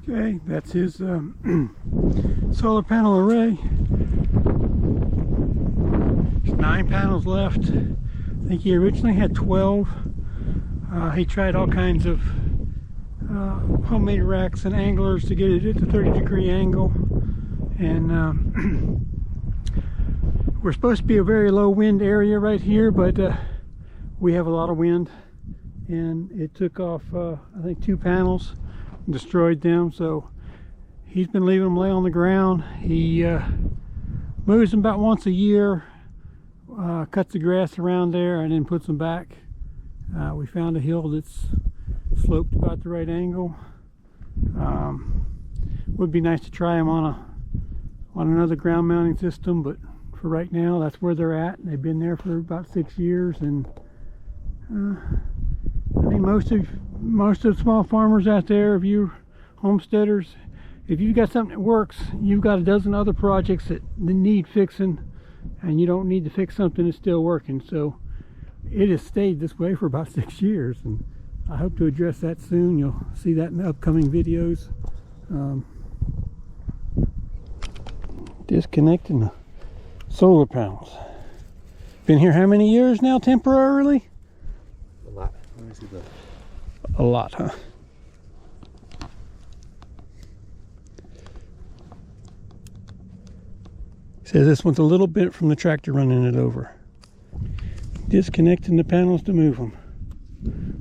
Okay, that's his solar panel array. There's 9 panels left. I think he originally had 12. He tried all kinds of homemade racks and anglers to get it at the 30-degree angle, and we're supposed to be a very low wind area right here, but we have a lot of wind, and it took off I think 2 panels and destroyed them. So he's been leaving them lay on the ground. He mows them about once a year, cuts the grass around there, and then puts them back. We found a hill that's sloped about the right angle. Would be nice to try them on another ground mounting system, but for right now that's where they're at. They've been there for about 6 years, and I think most of the small farmers out there, of you homesteaders, if you've got something that works, you've got a dozen other projects that need fixing, and you don't need to fix something that's still working. So it has stayed this way for about 6 years, and I hope to address that soon. You'll see that in the upcoming videos. Disconnecting the solar panels. Been here how many years now temporarily? A lot. Let me see that. A lot, huh? Says this one's a little bit from the tractor running it over. Disconnecting the panels to move them.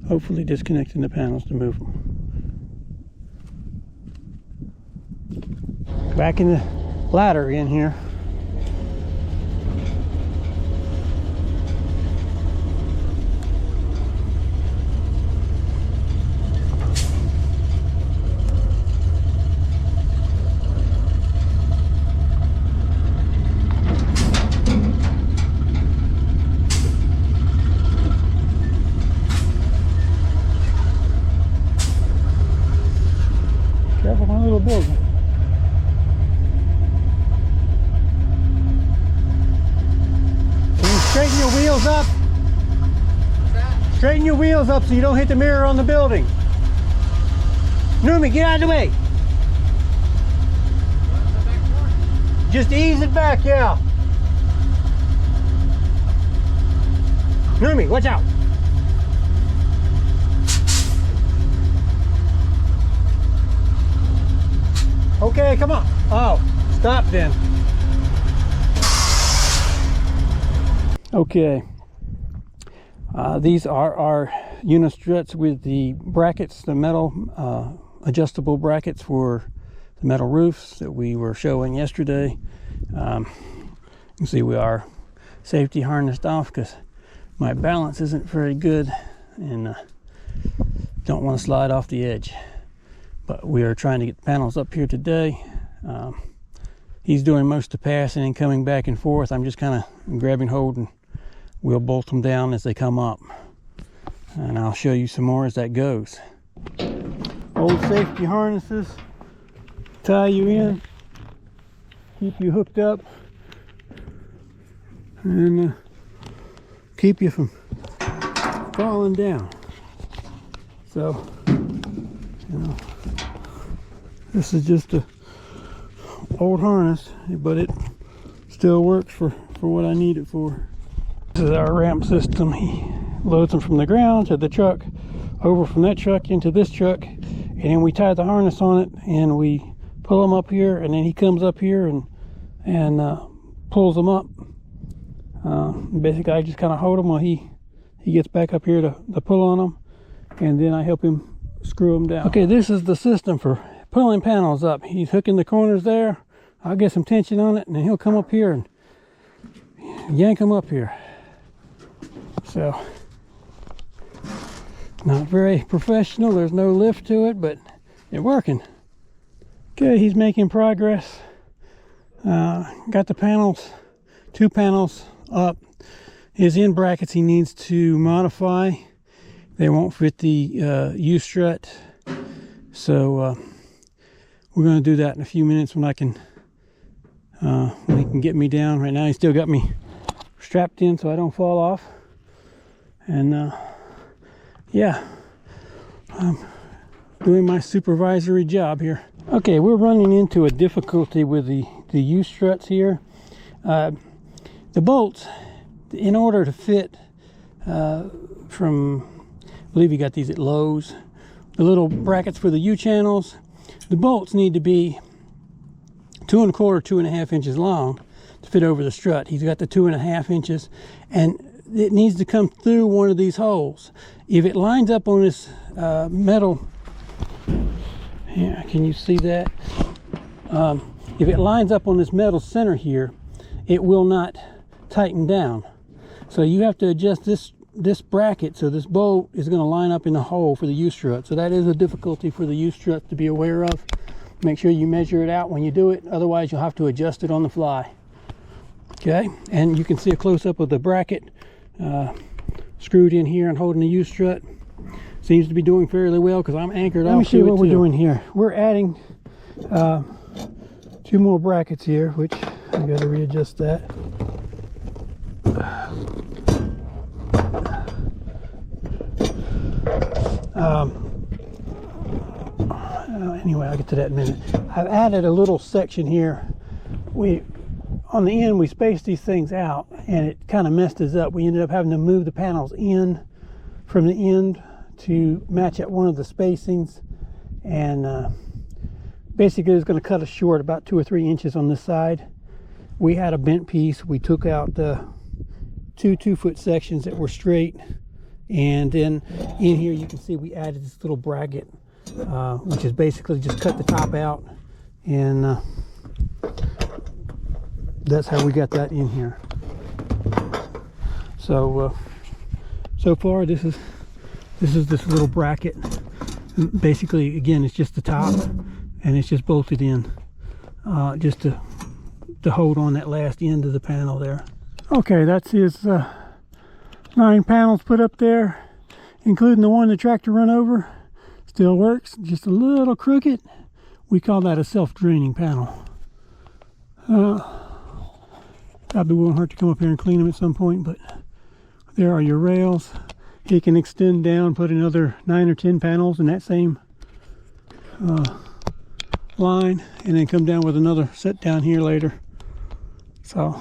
Hopefully disconnecting the panels to move them. Back in the ladder in here. Careful, my little building. Can you straighten your wheels up? What's that? Straighten your wheels up so you don't hit the mirror on the building. Numi, get out of the way. Just ease it back, yeah. Numi, watch out. Okay, come on. Oh, stop then. Okay. These are our Unistruts with the brackets, the metal adjustable brackets for the metal roofs that we were showing yesterday. You can see we are safety harnessed off because my balance isn't very good, and don't want to slide off the edge. But we are trying to get the panels up here today. He's doing most of the passing and coming back and forth. I'm just kind of grabbing hold, and we'll bolt them down as they come up. And I'll show you some more as that goes. Old safety harnesses tie you in, keep you hooked up, and keep you from falling down. So, you know, this is just a old harness, but it still works for what I need it for. This is our ramp system. He loads them from the ground to the truck, over from that truck into this truck, and then we tie the harness on it and we pull them up here, and then he comes up here and pulls them up. Basically I just kind of hold them while he gets back up here to pull on them, and then I help him screw them down. Okay, this is the system for pulling panels up. He's hooking the corners there. I'll get some tension on it, and then he'll come up here and yank them up here. So, not very professional. There's no lift to it, but it's working. Okay, he's making progress. Got the panels, 2 panels up. His end brackets he needs to modify. They won't fit the Unistrut, so we're going to do that in a few minutes when he can get me down. Right now he's still got me strapped in so I don't fall off, and yeah, I'm doing my supervisory job here. Okay, we're running into a difficulty with the U-struts here. The bolts, in order to fit from, I believe you got these at Lowe's, the little brackets for the U-channels, the bolts need to be 2 1/4, 2.5 inches long to fit over the strut. He's got the 2.5 inches, and it needs to come through one of these holes. If it lines up on this metal, here, can you see that? If it lines up on this metal center here, it will not tighten down. So you have to adjust this bracket so this bolt is going to line up in the hole for the U-strut. So that is a difficulty for the U-strut to be aware of. Make sure you measure it out when you do it, otherwise you'll have to adjust it on the fly. Okay, and you can see a close-up of the bracket screwed in here and holding the U-strut. Seems to be doing fairly well because I'm anchored off to it. Let me see what we're doing here. We're adding 2 more brackets here, which I got to readjust that. Anyway, I'll get to that in a minute. I've added a little section here. On the end we spaced these things out and it kind of messed us up. We ended up having to move the panels in from the end to match at one of the spacings, and basically it's going to cut us short about 2 or 3 inches on this side. We had a bent piece. We took out the 2 2-foot sections that were straight, and then in here you can see we added this little bracket, which is basically just cut the top out, and that's how we got that in here. So so far this is this little bracket. Basically, again, it's just the top and it's just bolted in just to hold on that last end of the panel there. Okay, that's his 9 panels put up there, including the one the tractor run over. Still works, just a little crooked. We call that a self-draining panel. Probably won't hurt to come up here and clean them at some point, but there are your rails. He can extend down, put another 9 or 10 panels in that same line, and then come down with another set down here later. So